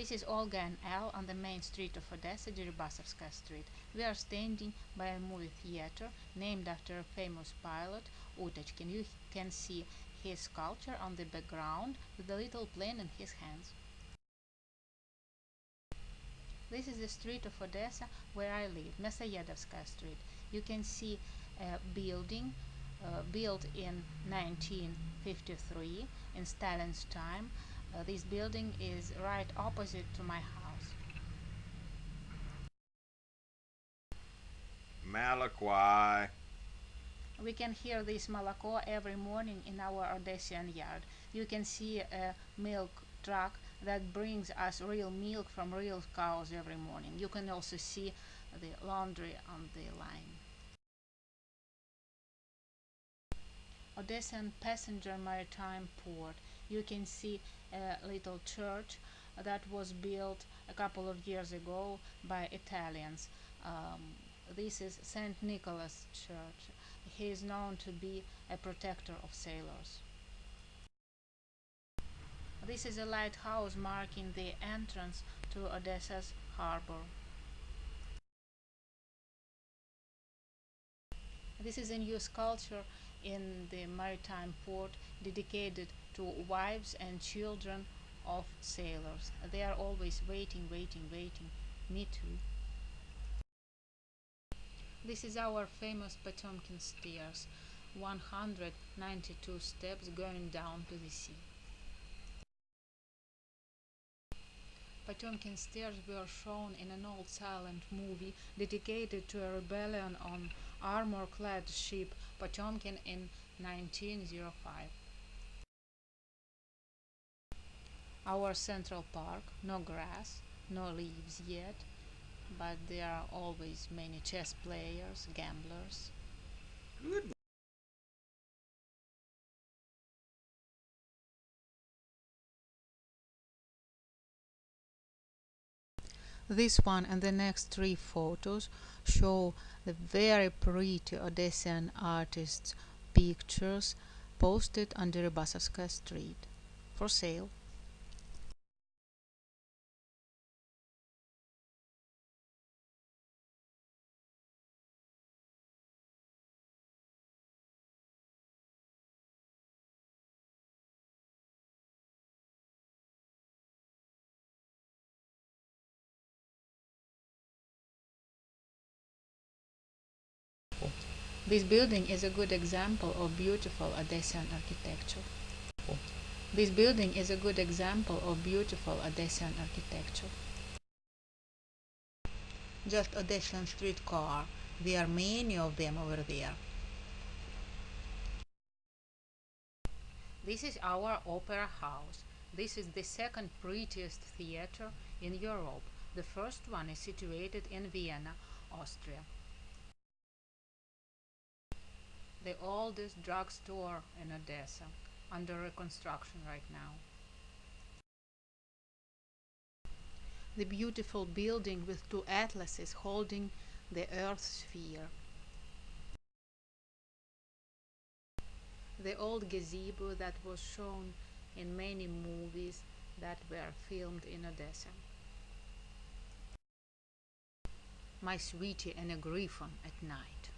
This is Olga and Al on the main street of Odessa, Deribasovskaya Street. We are standing by a movie theater named after a famous pilot, Utочkin. You can see his sculpture on the background with a little plane in his hands. This is the street of Odessa where I live, Mesoyedovskaya Street. You can see a building built in 1953 in Stalin's time. This building is right opposite to my house. Malachi. We can hear this malako every morning in our Odessian yard. You can see a milk truck that brings us real milk from real cows every morning. You can also see the laundry on the line. Odessa passenger maritime port. You can see a little church that was built a couple of years ago by Italians. This is St. Nicholas Church. He is known to be a protector of sailors. This is a lighthouse marking the entrance to Odessa's harbor. This is a new sculpture in the maritime port dedicated to wives and children of sailors. They are always waiting, waiting, waiting. Me too. This is our famous Potemkin stairs, 192 steps going down to the sea. Potemkin stairs were shown in an old silent movie dedicated to a rebellion on armor-clad ship Potemkin in 1905. Our central park, no grass, no leaves yet, but there are always many chess players, gamblers. Good. This one and the next three photos show the very pretty Odessian artists' pictures posted on Deribasovskaya Street for sale. This building is a good example of beautiful Odessian architecture. This building is a good example of beautiful Odessian architecture. Just Odessian streetcar. There are many of them over there. This is our opera house. This is the second prettiest theater in Europe. The first one is situated in Vienna, Austria. The oldest drugstore in Odessa, under reconstruction right now. The beautiful building with two atlases holding the Earth sphere. The old gazebo that was shown in many movies that were filmed in Odessa. My sweetie and a griffon at night.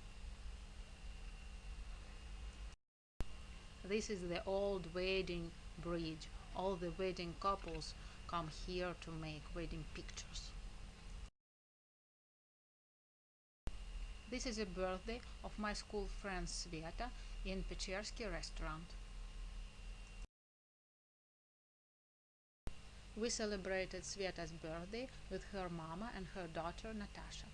This is the old wedding bridge. All the wedding couples come here to make wedding pictures. This is a birthday of my school friend Sveta in Pechersky restaurant. We celebrated Sveta's birthday with her mama and her daughter Natasha.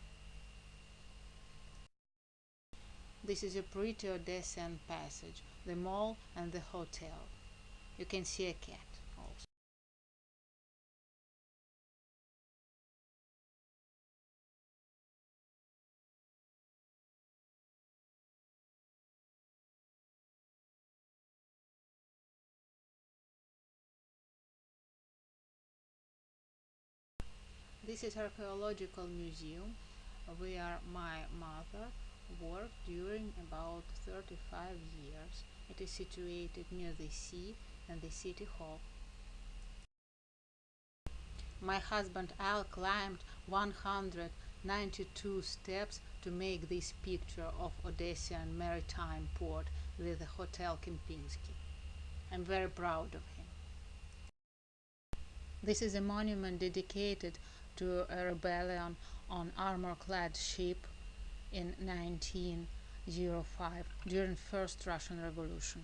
This is a pretty Odessian passage, the mall and the hotel. You can see a cat also. This is archaeological museum where my mother worked during about 35 years. It is situated near the sea and the city hall. My husband Al climbed 192 steps to make this picture of Odessa maritime port with the Hotel Kempinski. I'm very proud of him. This is a monument dedicated to a rebellion on armor-clad ship in 1905 during First Russian Revolution.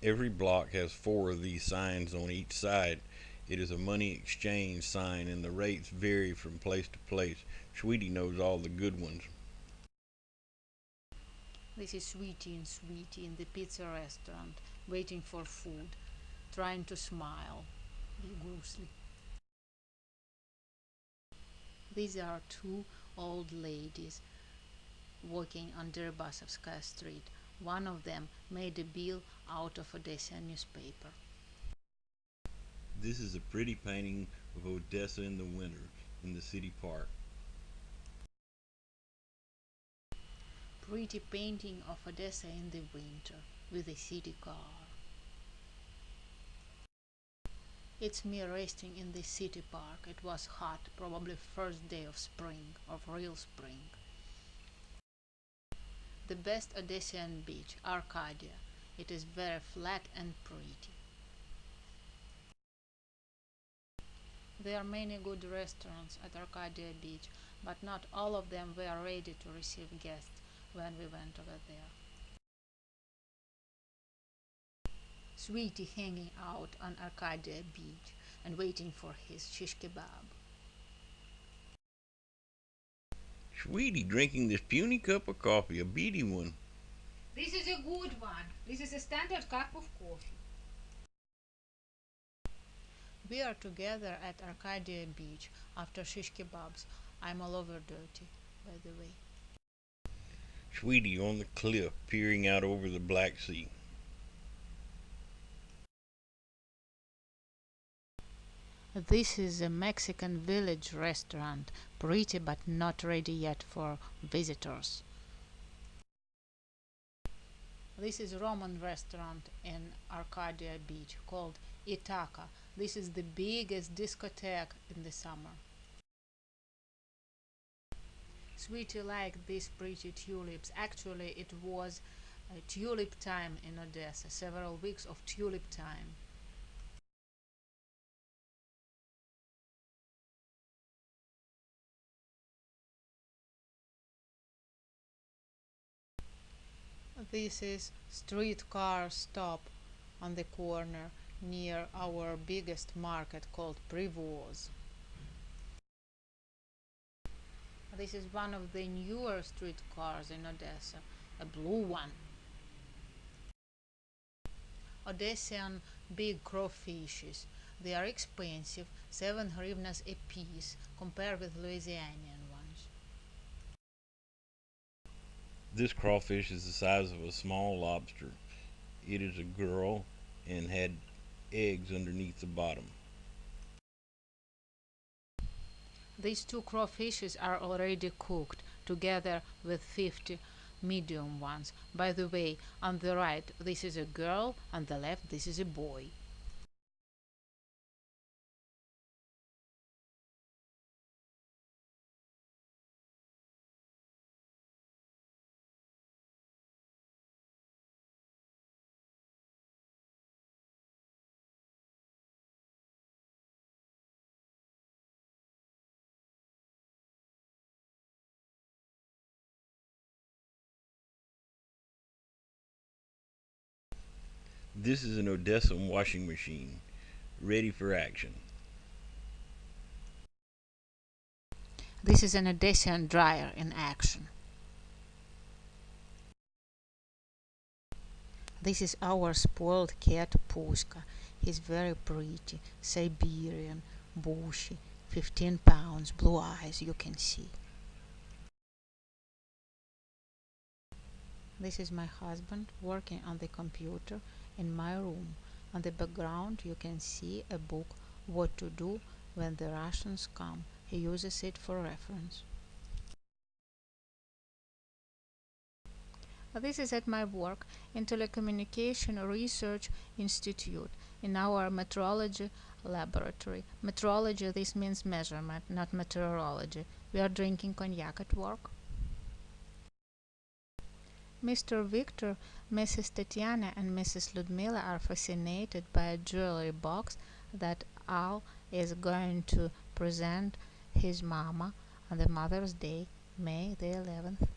Every block has four of these signs on each side. It is a money exchange sign and the rates vary from place to place. Sweetie knows all the good ones. This is Sweetie in the pizza restaurant, waiting for food, trying to smile vigorously. These are two old ladies walking on Deribasovskaya Street. One of them made a bill out of Odessa newspaper. This is a pretty painting of Odessa in the winter in the city park. Pretty painting of Odessa in the winter with a city car. It's me resting in the city park. It was hot, probably first day of spring, of real spring. The best Odessian beach, Arcadia. It is very flat and pretty. There are many good restaurants at Arcadia Beach, but not all of them were ready to receive guests when we went over there. Sweetie hanging out on Arcadia Beach and waiting for his shish kebab. Sweetie drinking this puny cup of coffee, a beady one. This is a good one. This is a standard cup of coffee. We are together at Arcadia Beach after shish kebabs. I'm all over dirty, by the way. Sweetie on the cliff peering out over the Black Sea. This is a Mexican village restaurant, pretty but not ready yet for visitors. This is a Roman restaurant in Arcadia Beach called Ithaca. This is the biggest discotheque in the summer. Sweetie liked these pretty tulips. Actually, it was tulip time in Odessa, several weeks of tulip time. This is streetcar stop on the corner near our biggest market called Privoz. This is one of the newer streetcars in Odessa, a blue one. Odessian big crawfishes. They are expensive, 7 hryvnias a piece, compared with Louisianian ones. This crawfish is the size of a small lobster. It is a girl and had eggs underneath the bottom. These two crawfishes are already cooked, together with 50 medium ones. By the way, on the right this is a girl, on the left this is a boy. This is an Odessa washing machine, ready for action. This is an Odessian dryer in action. This is our spoiled cat Puska. He's very pretty, Siberian, bushy, 15 pounds, blue eyes, you can see. This is my husband working on the computer in my room. On the background you can see a book, What to Do When the Russians Come. He uses it for reference. This is at my work in Telecommunication Research Institute. in our meteorology laboratory. Meteorology, this means measurement, not meteorology. We are drinking cognac at work. Mr. Victor, Mrs. Tatiana, and Mrs. Ludmila are fascinated by a jewelry box that Al is going to present his mama on the Mother's Day, May the 11th.